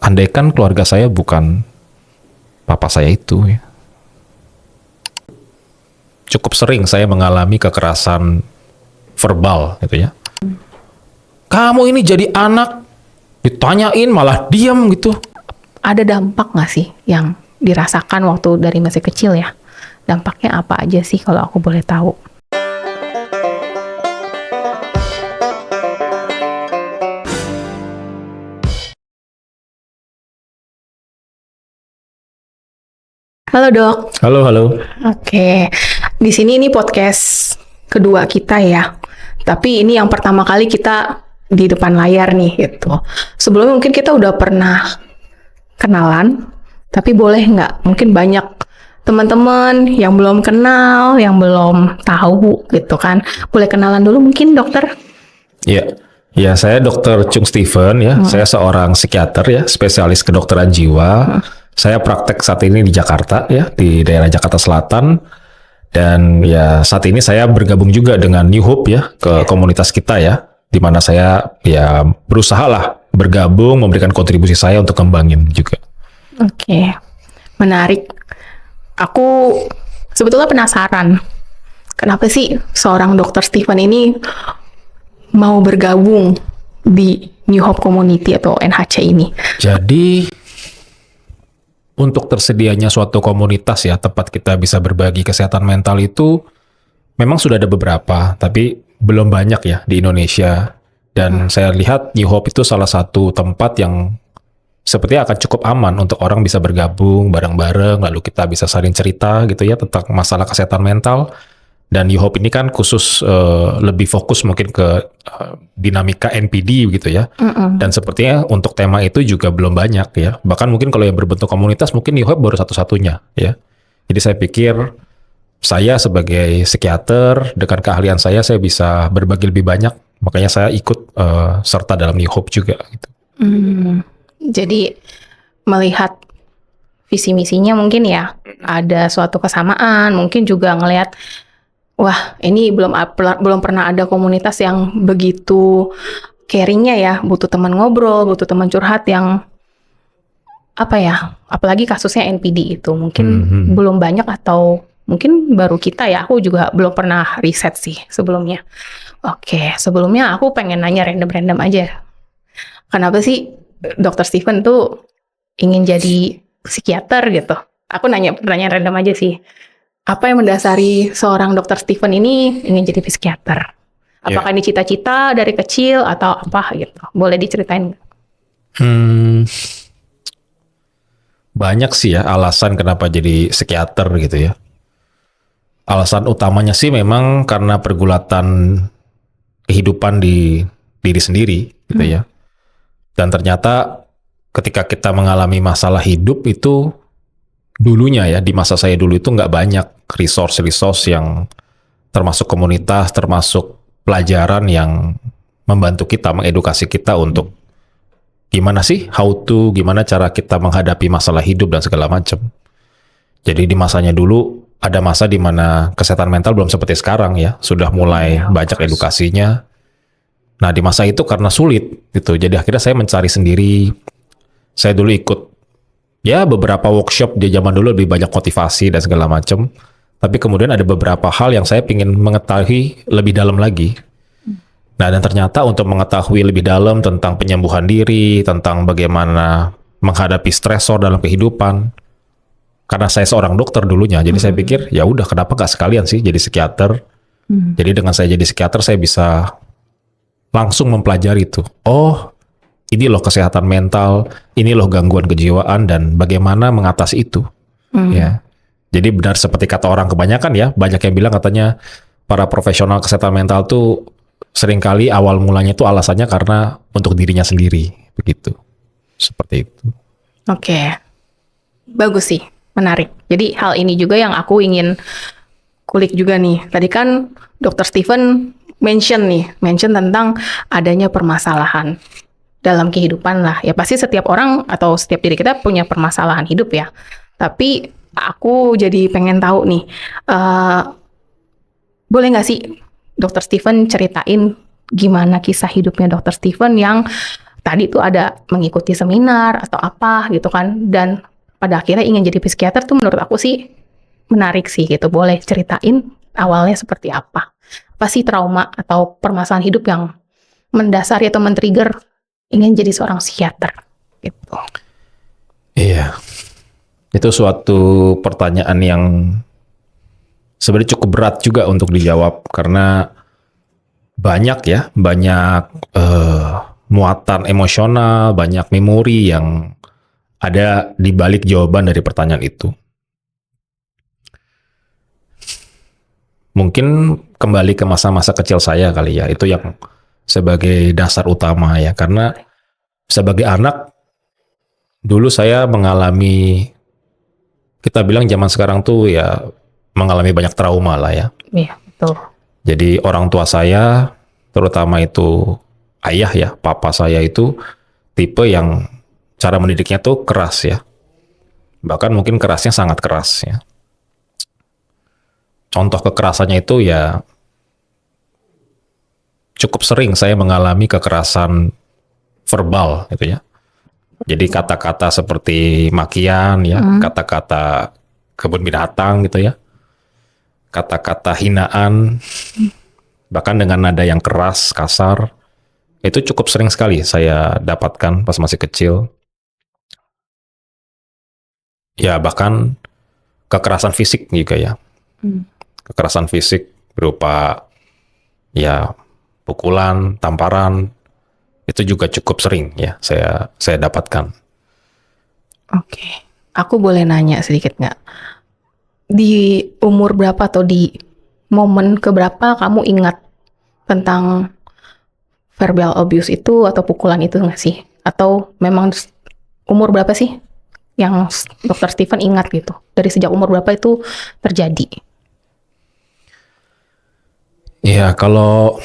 andaikan keluarga saya bukan papa saya itu ya. Cukup sering saya mengalami kekerasan verbal gitu ya. Kamu ini jadi anak, ditanyain malah diam gitu. Ada dampak nggak sih yang dirasakan waktu dari masih kecil ya? Dampaknya apa aja sih kalau aku boleh tahu? Halo dok. Halo. Oke, di sini ini podcast kedua kita ya. Tapi ini yang pertama kali kita di depan layar nih gitu. Sebelumnya mungkin kita udah pernah kenalan, tapi boleh nggak? Mungkin banyak teman-teman yang belum kenal, yang belum tahu gitu kan. Boleh kenalan dulu mungkin dokter? Ya, saya Dr. Chung Stephen ya. Saya seorang psikiater ya, spesialis kedokteran jiwa. Saya praktek saat ini di Jakarta ya, di daerah Jakarta Selatan. Dan ya saat ini saya bergabung juga dengan New Hope ya, ke komunitas kita ya, di mana saya ya berusaha lah bergabung, memberikan kontribusi saya untuk kembangin juga. Oke, menarik. Aku sebetulnya penasaran, kenapa sih seorang Dr. Stephen ini mau bergabung di New Hope Community atau NHC ini? Jadi untuk tersedianya suatu komunitas ya, tempat kita bisa berbagi kesehatan mental itu memang sudah ada beberapa, tapi belum banyak ya di Indonesia. Dan saya lihat New Hope itu salah satu tempat yang sepertinya akan cukup aman untuk orang bisa bergabung bareng-bareng, lalu kita bisa saling cerita gitu ya tentang masalah kesehatan mental. Dan New Hope ini kan khusus lebih fokus mungkin ke dinamika NPD gitu ya. Dan sepertinya untuk tema itu juga belum banyak ya. Bahkan mungkin kalau yang berbentuk komunitas mungkin New Hope baru satu-satunya ya. Jadi saya pikir saya sebagai psikiater dengan keahlian saya bisa berbagi lebih banyak. Makanya saya ikut serta dalam New Hope juga gitu. Jadi melihat visi misinya mungkin ya ada suatu kesamaan, mungkin juga ngelihat wah, ini belum pernah ada komunitas yang begitu caringnya ya, butuh teman ngobrol, butuh teman curhat yang apa ya, apalagi kasusnya NPD itu mungkin belum banyak atau mungkin baru kita ya, aku juga belum pernah riset sih sebelumnya. Oke, sebelumnya aku pengen nanya random-random aja. Kenapa sih Dr. Stephen tuh ingin jadi psikiater gitu? Aku nanya pertanyaan random aja sih. Apa yang mendasari seorang Dr. Stephen ini ingin jadi psikiater? Apakah ini cita-cita dari kecil atau apa gitu? Boleh diceritain? Banyak sih ya alasan kenapa jadi psikiater gitu ya. Alasan utamanya sih memang karena pergulatan kehidupan di diri sendiri gitu ya. Dan ternyata ketika kita mengalami masalah hidup itu dulunya ya, di masa saya dulu itu nggak banyak resource yang termasuk komunitas, termasuk pelajaran yang membantu kita, mengedukasi kita untuk gimana sih, gimana cara kita menghadapi masalah hidup dan segala macam. Jadi di masanya dulu, ada masa di mana kesehatan mental belum seperti sekarang ya, sudah mulai banyak edukasinya. Nah di masa itu karena sulit gitu, jadi akhirnya saya mencari sendiri. Saya dulu ikut ya beberapa workshop di zaman dulu, lebih banyak motivasi dan segala macam. Tapi kemudian ada beberapa hal yang saya ingin mengetahui lebih dalam lagi. Nah dan ternyata untuk mengetahui lebih dalam tentang penyembuhan diri, tentang bagaimana menghadapi stresor dalam kehidupan. Karena saya seorang dokter dulunya, jadi saya pikir ya udah kenapa nggak sekalian sih jadi psikiater. Jadi dengan saya jadi psikiater saya bisa langsung mempelajari itu. Oh, ini loh kesehatan mental, ini loh gangguan kejiwaan dan bagaimana mengatasi itu. Ya. Jadi benar seperti kata orang kebanyakan ya, banyak yang bilang katanya para profesional kesehatan mental tuh seringkali awal mulanya itu alasannya karena untuk dirinya sendiri, begitu. Seperti itu. Oke. Bagus sih, menarik. Jadi hal ini juga yang aku ingin kulik juga nih. Tadi kan Dr. Stephen mention tentang adanya permasalahan dalam kehidupan lah. Ya pasti setiap orang atau setiap diri kita punya permasalahan hidup ya. Tapi aku jadi pengen tahu nih, boleh nggak sih Dr. Stephen ceritain gimana kisah hidupnya Dr. Stephen yang tadi tuh ada mengikuti seminar atau apa gitu kan, dan pada akhirnya ingin jadi psikiater tuh menurut aku sih menarik sih gitu. Boleh ceritain awalnya seperti apa? Apa sih trauma atau permasalahan hidup yang mendasari atau men-trigger ingin jadi seorang psikiater gitu. Iya. Itu suatu pertanyaan yang sebenarnya cukup berat juga untuk dijawab karena banyak muatan emosional, banyak memori yang ada di balik jawaban dari pertanyaan itu. Mungkin kembali ke masa-masa kecil saya kali ya, itu yang sebagai dasar utama ya, karena sebagai anak dulu saya mengalami, kita bilang zaman sekarang tuh ya mengalami banyak trauma lah ya. Iya, betul. Jadi orang tua saya, terutama itu ayah ya, papa saya itu tipe yang cara mendidiknya tuh keras ya. Bahkan mungkin kerasnya sangat keras ya. Contoh kekerasannya itu ya cukup sering saya mengalami kekerasan verbal gitu ya. Jadi kata-kata seperti makian ya, kata-kata kebun binatang gitu ya. Kata-kata hinaan, bahkan dengan nada yang keras, kasar, itu cukup sering sekali saya dapatkan pas masih kecil. Ya bahkan kekerasan fisik juga ya. Kekerasan fisik berupa ya pukulan, tamparan, itu juga cukup sering ya saya dapatkan. Oke. Aku boleh nanya sedikit nggak? Di umur berapa atau di momen keberapa kamu ingat tentang verbal abuse itu atau pukulan itu nggak sih? Atau memang umur berapa sih yang Dokter Steven ingat gitu? Dari sejak umur berapa itu terjadi? Ya kalau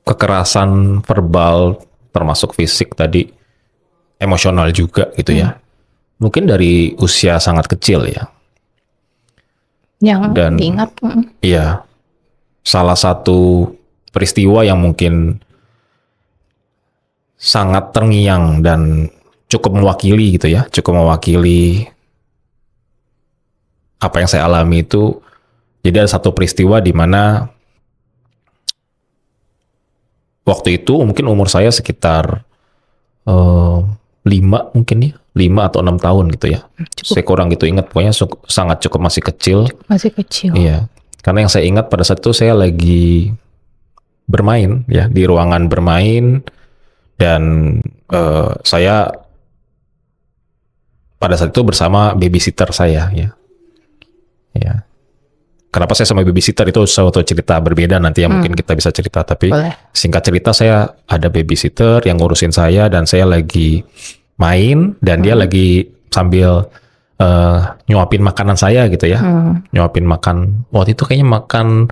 kekerasan verbal termasuk fisik tadi, emosional juga gitu ya. Mungkin dari usia sangat kecil ya. Yang Dan diingat? iya, salah satu peristiwa yang mungkin sangat terngiang dan cukup mewakili gitu ya, cukup mewakili apa yang saya alami itu. Jadi ada satu peristiwa di mana waktu itu mungkin umur saya sekitar 5 mungkin ya, 5 atau 6 tahun gitu ya. Saya kurang gitu ingat, pokoknya sangat cukup masih kecil. Masih kecil. Iya, karena yang saya ingat pada saat itu saya lagi bermain ya, di ruangan bermain, dan saya pada saat itu bersama babysitter saya ya. Ya. Kenapa saya sama babysitter itu suatu cerita berbeda nanti ya, mungkin kita bisa cerita, tapi Boleh. singkat cerita saya ada babysitter yang ngurusin saya dan saya lagi main dan dia lagi sambil nyuapin makanan saya gitu ya. Nyuapin makan, waktu itu kayaknya makan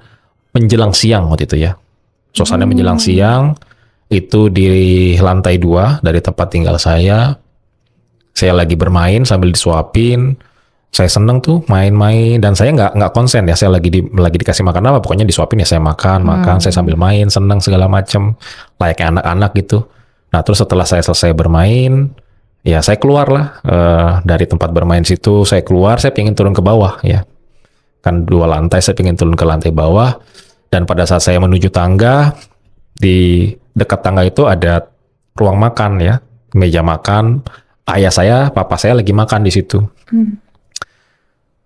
menjelang siang waktu itu ya. Suasana menjelang siang, itu di lantai 2 dari tempat tinggal saya. Saya lagi bermain sambil disuapin. Saya seneng tuh main-main dan saya nggak konsen ya, saya lagi dikasih makan apa, pokoknya disuapin ya saya makan, saya sambil main, seneng segala macem, layaknya anak-anak gitu. Nah terus setelah saya selesai bermain, ya saya keluar lah dari tempat bermain situ, saya keluar, saya pengen turun ke bawah ya, kan 2 lantai, saya pengen turun ke lantai bawah, dan pada saat saya menuju tangga, di dekat tangga itu ada ruang makan ya, meja makan, ayah saya, papa saya lagi makan di situ.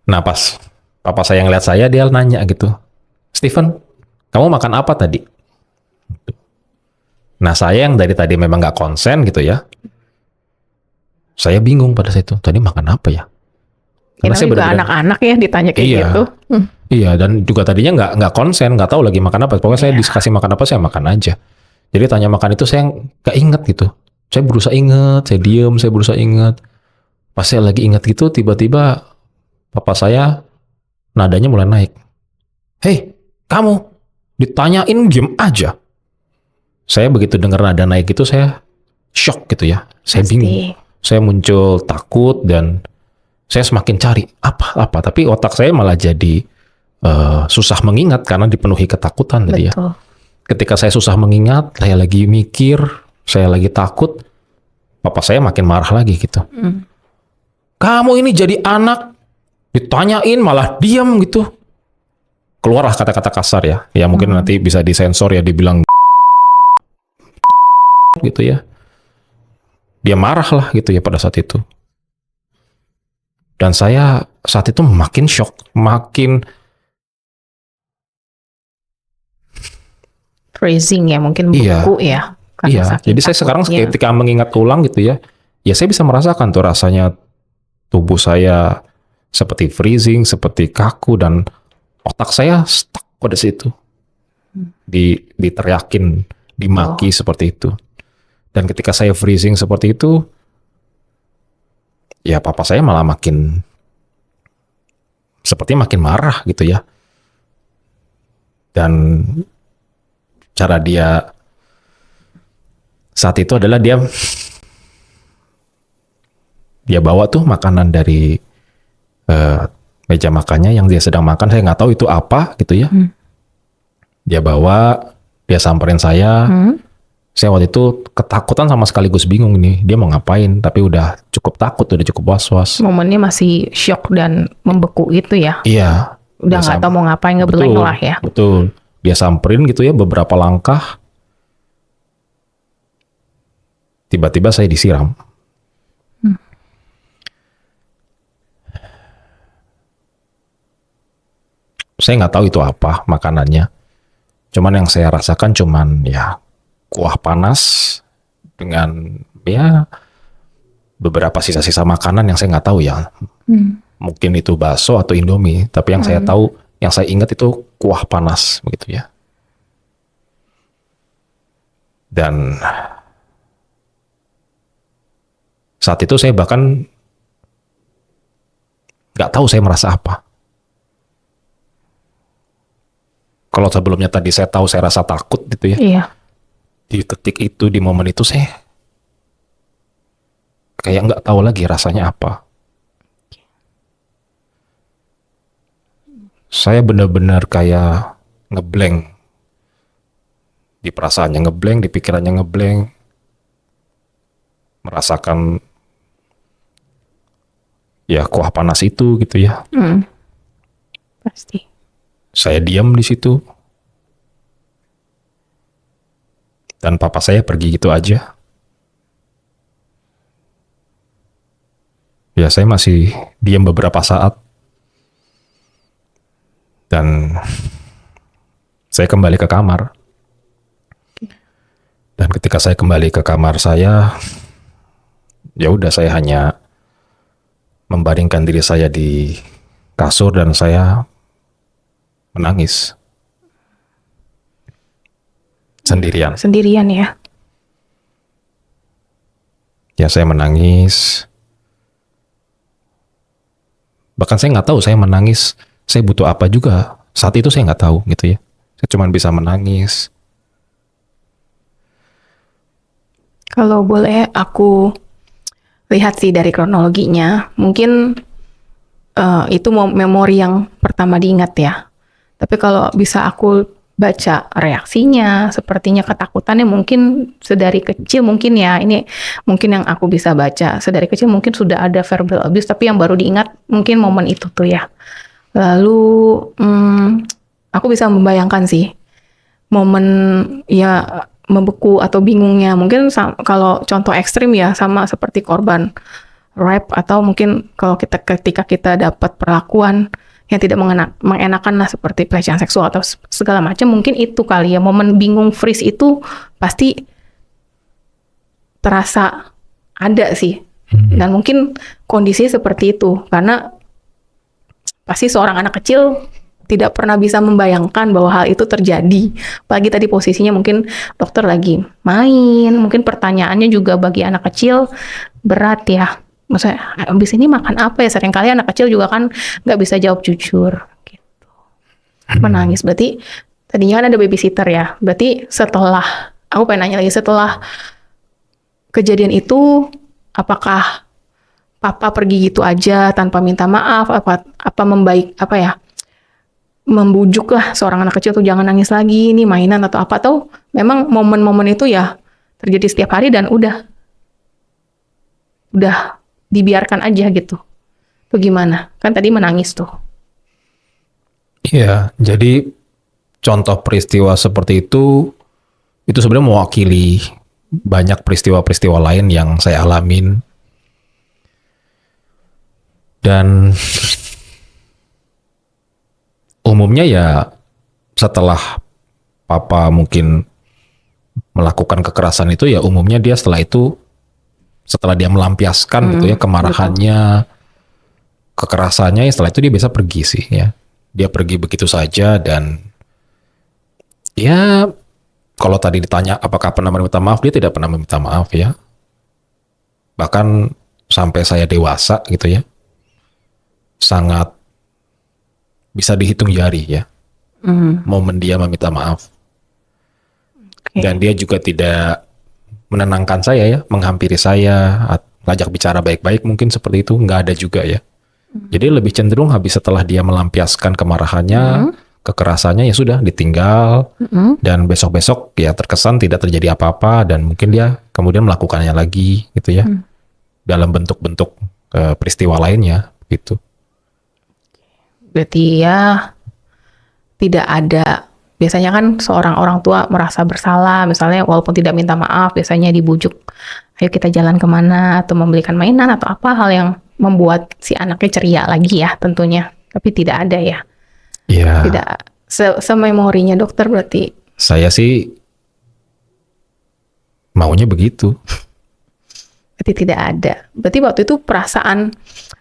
Nah pas papa saya ngeliat saya, dia nanya gitu, Steven, kamu makan apa tadi? Nah saya yang dari tadi memang nggak konsen gitu ya, saya bingung pada saat itu, tadi makan apa ya? Karena saya juga anak-anak ya ditanya kayak gitu. Iya, dan juga tadinya nggak konsen, nggak tahu lagi makan apa. Pokoknya saya dikasih makan apa, saya makan aja. Jadi tanya makan itu saya nggak inget gitu. Saya berusaha inget, saya diem, saya berusaha inget. Pas saya lagi inget gitu, tiba-tiba papa saya nadanya mulai naik. Hei, kamu ditanyain diem aja. Saya begitu dengar nada naik itu, saya shock gitu ya. Saya bingung. Saya muncul takut dan saya semakin cari apa. Tapi otak saya malah jadi susah mengingat karena dipenuhi ketakutan tadi ya. ketika saya susah mengingat, saya lagi mikir, saya lagi takut, papa saya makin marah lagi gitu. Kamu ini jadi anak, ditanyain malah diam gitu. Keluarlah kata-kata kasar ya. Ya mungkin nanti bisa disensor ya, dibilang gitu ya. Dia marah lah gitu ya pada saat itu. Dan saya saat itu makin shock, makin Freezing ya, mungkin Iya. beku ya. Karena iya. saking Jadi saya sekarang takutnya. ketika mengingat ulang gitu ya, ya saya bisa merasakan tuh rasanya tubuh saya seperti freezing, seperti kaku, dan otak saya stuck pada situ. Diteriakin, dimaki seperti itu. Dan ketika saya freezing seperti itu, ya papa saya malah makin seperti makin marah gitu ya. Dan cara dia saat itu adalah dia bawa tuh makanan dari meja makannya yang dia sedang makan, saya nggak tahu itu apa gitu ya. Dia bawa, dia samperin saya. Saya waktu itu ketakutan sama sekaligus bingung nih, dia mau ngapain, tapi udah cukup takut, udah cukup was-was. Momennya masih shock dan membeku gitu ya. Iya. Udah nggak tahu mau ngapain, ngeblank lah ya. Betul. Dia samperin gitu ya beberapa langkah. Tiba-tiba saya disiram. Saya nggak tahu itu apa makanannya. Cuman yang saya rasakan cuman ya kuah panas dengan ya beberapa sisa-sisa makanan yang saya nggak tahu ya. Mungkin itu bakso atau Indomie. Tapi yang saya tahu, yang saya ingat itu kuah panas begitu ya. Dan saat itu saya bahkan nggak tahu saya merasa apa. Kalau sebelumnya tadi saya tahu saya rasa takut gitu ya. Iya. Di detik itu, di momen itu saya kayak nggak tahu lagi rasanya apa. Saya benar-benar kayak ngeblank. Di perasaannya ngeblank, di pikirannya ngeblank. Merasakan ya kuah panas itu gitu ya. Pasti. Saya diam di situ. Dan papa saya pergi gitu aja. Ya saya masih diam beberapa saat. Dan saya kembali ke kamar. Dan ketika saya kembali ke kamar saya, ya udah saya hanya membaringkan diri saya di kasur dan saya menangis. Sendirian. Sendirian ya. Ya saya menangis. Bahkan saya nggak tahu saya menangis, saya butuh apa juga. Saat itu saya nggak tahu gitu ya. Saya cuma bisa menangis. Kalau boleh aku lihat sih dari kronologinya, mungkin itu memori yang pertama diingat ya. Tapi kalau bisa aku baca reaksinya, sepertinya ketakutannya mungkin sedari kecil mungkin ya, ini mungkin yang aku bisa baca. Sedari kecil mungkin sudah ada verbal abuse, tapi yang baru diingat mungkin momen itu tuh ya. Lalu aku bisa membayangkan sih momen ya membeku atau bingungnya. Mungkin kalau contoh ekstrim ya sama seperti korban rape, atau mungkin kalau ketika kita dapat perlakuan yang tidak mengenakan lah seperti pelecehan seksual atau segala macam, mungkin itu kali ya momen bingung freeze itu pasti terasa ada sih. Dan mungkin kondisi seperti itu karena pasti seorang anak kecil tidak pernah bisa membayangkan bahwa hal itu terjadi. Apalagi tadi posisinya mungkin dokter lagi main, mungkin pertanyaannya juga bagi anak kecil berat ya. Maksudnya, abis ini makan apa ya? Seringkali anak kecil juga kan nggak bisa jawab jujur. Gitu. Menangis. Berarti tadinya kan ada babysitter ya. Berarti setelah, aku pengen nanya lagi, setelah kejadian itu, apakah papa pergi gitu aja tanpa minta maaf? Apa membaik, apa ya? membujuk lah seorang anak kecil tuh jangan nangis lagi, ini mainan atau apa, atau memang momen-momen itu ya terjadi setiap hari dan udah dibiarkan aja gitu. Tuh gimana? Kan tadi menangis tuh. Iya, jadi contoh peristiwa seperti itu sebenarnya mewakili banyak peristiwa-peristiwa lain yang saya alamin. Dan umumnya ya setelah papa mungkin melakukan kekerasan itu ya umumnya dia setelah dia melampiaskan gitu ya kemarahannya, kekerasannya, ya setelah itu dia bisa pergi sih ya. Dia pergi begitu saja dan ya kalau tadi ditanya apakah pernah meminta maaf, dia tidak pernah meminta maaf ya. Bahkan sampai saya dewasa gitu ya, sangat bisa dihitung jari ya momen dia meminta maaf. Dan dia juga tidak menenangkan saya ya, menghampiri saya, ngajak bicara baik-baik mungkin seperti itu, nggak ada juga ya. Jadi lebih cenderung habis setelah dia melampiaskan kemarahannya, kekerasannya ya sudah ditinggal, dan besok-besok ya terkesan tidak terjadi apa-apa dan mungkin dia kemudian melakukannya lagi gitu ya, dalam bentuk-bentuk peristiwa lainnya gitu. Berarti ya tidak ada, biasanya kan seorang orang tua merasa bersalah, misalnya walaupun tidak minta maaf, biasanya dibujuk, ayo kita jalan kemana, atau membelikan mainan, atau apa hal yang membuat si anaknya ceria lagi ya tentunya. Tapi tidak ada ya. Iya. Tidak sememorinya dokter berarti. Saya sih maunya begitu. Berarti tidak ada. Berarti waktu itu perasaan,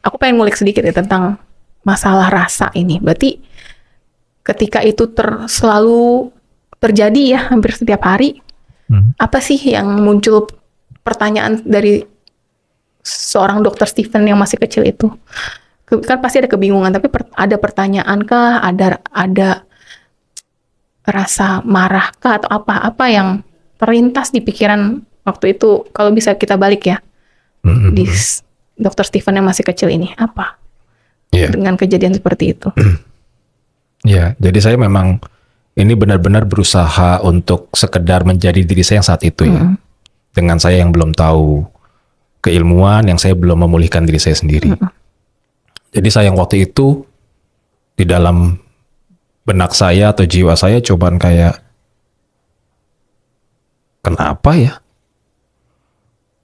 aku pengen ngulik sedikit ya tentang masalah rasa ini. Berarti ketika itu selalu terjadi ya hampir setiap hari, apa sih yang muncul pertanyaan dari seorang dokter Stephen yang masih kecil itu? Kan pasti ada kebingungan, tapi ada pertanyaan kah? Ada rasa marah kah atau apa yang terlintas di pikiran waktu itu? Kalau bisa kita balik ya, di dokter Stephen yang masih kecil ini apa? Dengan kejadian seperti itu. Ya, jadi saya memang ini benar-benar berusaha untuk sekedar menjadi diri saya yang saat itu ya. Dengan saya yang belum tahu keilmuan, yang saya belum memulihkan diri saya sendiri. Jadi saya yang waktu itu di dalam benak saya atau jiwa saya cobaan kayak, kenapa ya?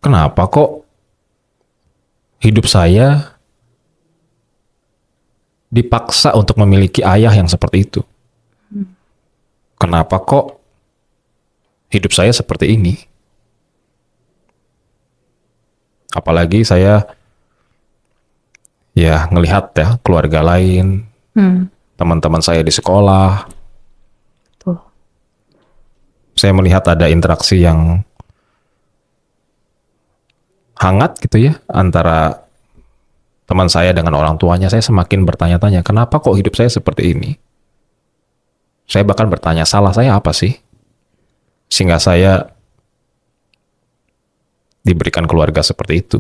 Kenapa kok hidup saya dipaksa untuk memiliki ayah yang seperti itu? Kenapa kok hidup saya seperti ini? Apalagi saya ya ngelihat ya keluarga lain, teman-teman saya di sekolah. Tuh. Saya melihat ada interaksi yang hangat gitu ya antara teman saya dengan orang tuanya. Saya semakin bertanya-tanya, kenapa kok hidup saya seperti ini? Saya bahkan bertanya, salah saya apa sih? Sehingga saya diberikan keluarga seperti itu.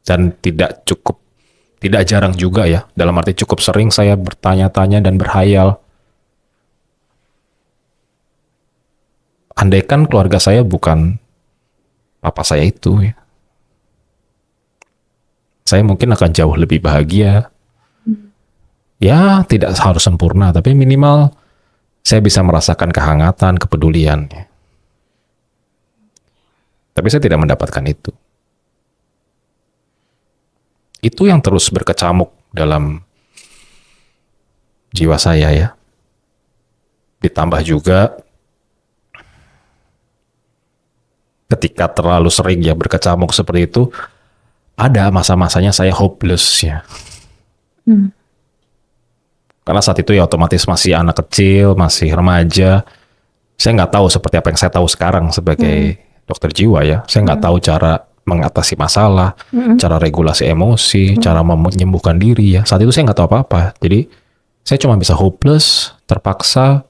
Dan tidak jarang juga ya, dalam arti cukup sering saya bertanya-tanya dan berhayal, andaikan keluarga saya bukan papa saya itu ya, saya mungkin akan jauh lebih bahagia. Ya, tidak harus sempurna, tapi minimal saya bisa merasakan kehangatan, kepedulian. Tapi saya tidak mendapatkan itu. Itu yang terus berkecamuk dalam jiwa saya ya. Ditambah juga ketika terlalu sering ya berkecamuk seperti itu, ada masa-masanya saya hopeless ya. Karena saat itu ya otomatis masih anak kecil, masih remaja. Saya nggak tahu seperti apa yang saya tahu sekarang sebagai dokter jiwa ya. Saya nggak tahu cara mengatasi masalah, cara regulasi emosi, cara menyembuhkan diri ya. Saat itu saya nggak tahu apa-apa. Jadi saya cuma bisa hopeless, terpaksa,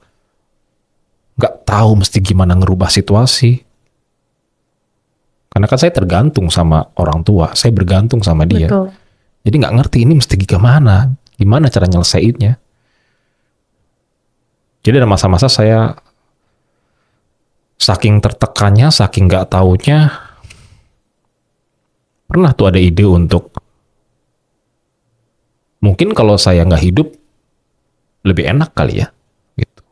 nggak tahu mesti gimana ngerubah situasi. Karena kan saya tergantung sama orang tua, saya bergantung sama dia. Betul. Jadi nggak ngerti ini mesti gimana. Gimana cara nyelesainnya? Jadi ada masa-masa saya saking tertekannya, saking nggak taunya, pernah tuh ada ide untuk mungkin kalau saya nggak hidup lebih enak kali ya, gitu.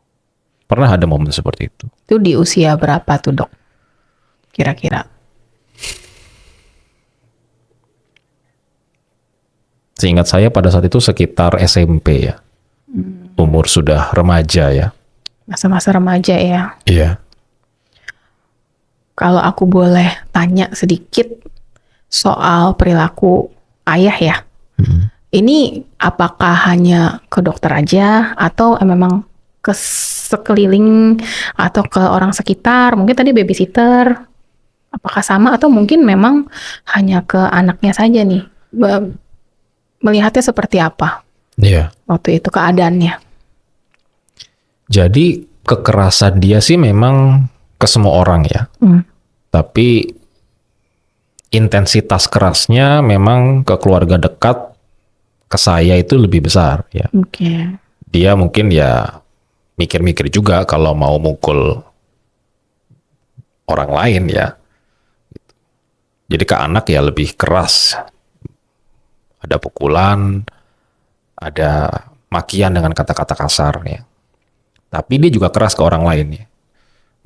Pernah ada momen seperti itu. Itu di usia berapa tuh, Dok? Kira-kira. Seingat saya pada saat itu sekitar SMP ya, umur sudah remaja ya. Masa-masa remaja ya. Iya. Kalau aku boleh tanya sedikit soal perilaku ayah ya. Ini apakah hanya ke dokter aja atau memang ke sekeliling atau ke orang sekitar? Mungkin tadi babysitter. Apakah sama atau mungkin memang hanya ke anaknya saja nih? Melihatnya seperti apa Iya. waktu itu keadaannya? Jadi kekerasan dia sih memang ke semua orang ya. Tapi intensitas kerasnya memang ke keluarga dekat, ke saya itu lebih besar ya. Oke. Dia mungkin ya mikir-mikir juga kalau mau mukul orang lain ya. Jadi ke anak ya lebih keras. Ada pukulan, ada makian dengan kata-kata kasar ya. Tapi dia juga keras ke orang lain ya.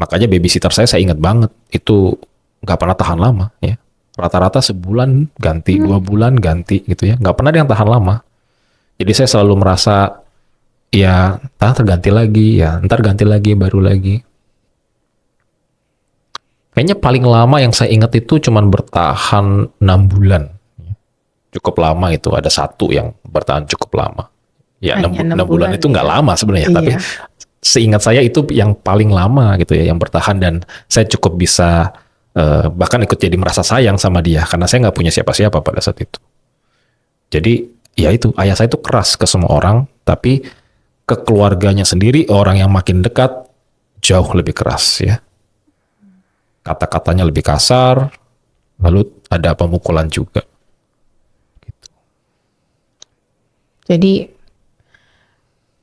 Makanya babysitter saya ingat banget, itu nggak pernah tahan lama ya. Rata-rata sebulan ganti, 2 bulan ganti gitu ya. Nggak pernah ada yang tahan lama. Jadi saya selalu merasa ya ntar terganti lagi ya, ntar ganti lagi, baru lagi. Kayaknya paling lama yang saya ingat itu cuman bertahan 6 bulan. Cukup lama itu, ada satu yang bertahan cukup lama. Ya 6 bulan itu nggak ya. lama sebenarnya, Iya. tapi seingat saya itu yang paling lama gitu ya, yang bertahan, dan saya cukup bisa bahkan ikut jadi merasa sayang sama dia karena saya nggak punya siapa-siapa pada saat itu. Jadi ya itu, ayah saya itu keras ke semua orang, tapi ke keluarganya sendiri, orang yang makin dekat jauh lebih keras ya. Kata-katanya lebih kasar, lalu ada pemukulan juga. Jadi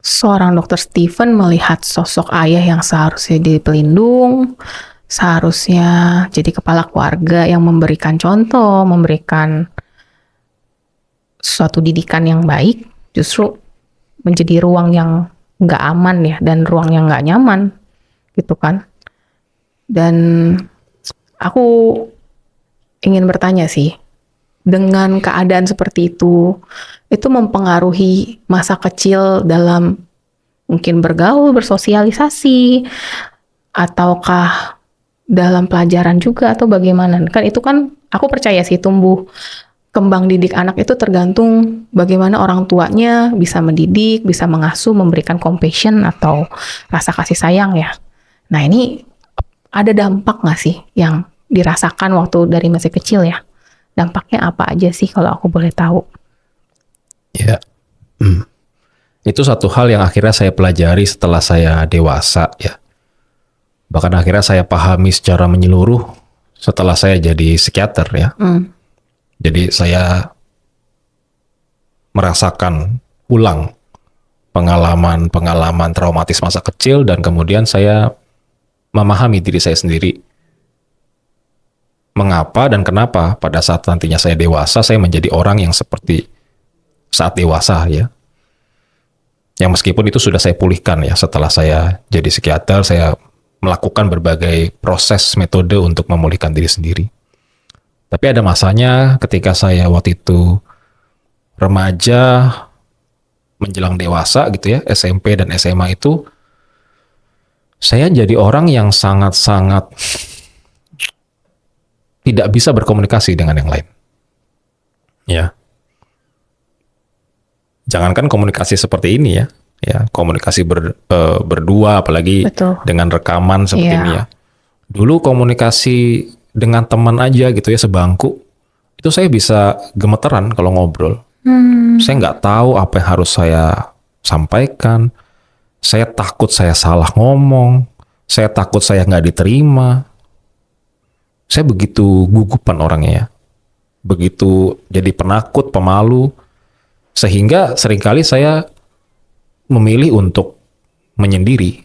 seorang dokter Stephen melihat sosok ayah yang seharusnya jadi pelindung, seharusnya jadi kepala keluarga yang memberikan contoh, memberikan suatu didikan yang baik, justru menjadi ruang yang nggak aman ya, dan ruang yang nggak nyaman, gitu kan. Dan aku ingin bertanya sih, dengan keadaan seperti itu mempengaruhi masa kecil dalam mungkin bergaul, bersosialisasi, ataukah dalam pelajaran juga, atau bagaimana? Kan itu kan aku percaya sih tumbuh kembang didik anak itu tergantung bagaimana orang tuanya bisa mendidik, bisa mengasuh, memberikan compassion atau rasa kasih sayang ya. Nah ini ada dampak nggak sih yang dirasakan waktu dari masih kecil ya? Dampaknya apa aja sih kalau aku boleh tahu? Ya, itu satu hal yang akhirnya saya pelajari setelah saya dewasa ya. Bahkan akhirnya saya pahami secara menyeluruh setelah saya jadi psikiater ya. Jadi saya merasakan ulang pengalaman traumatis masa kecil, dan kemudian saya memahami diri saya sendiri. Mengapa dan kenapa pada saat nantinya saya dewasa, saya menjadi orang yang seperti saat dewasa ya. Yang meskipun itu sudah saya pulihkan ya, setelah saya jadi psikiater, saya melakukan berbagai proses metode untuk memulihkan diri sendiri. Tapi ada masanya ketika saya waktu itu remaja menjelang dewasa gitu ya, SMP dan SMA itu, saya jadi orang yang sangat-sangat tidak bisa berkomunikasi dengan yang lain. Ya. Jangankan komunikasi seperti ini ya komunikasi berdua, apalagi Betul. dengan rekaman seperti Iya. ini ya. Dulu komunikasi dengan teman aja gitu ya, sebangku, itu saya bisa gemeteran kalau ngobrol. Saya nggak tahu apa yang harus saya sampaikan. Saya takut saya salah ngomong. Saya takut saya nggak diterima. Saya begitu gugupan orangnya ya. Begitu jadi penakut, pemalu. Sehingga seringkali saya memilih untuk menyendiri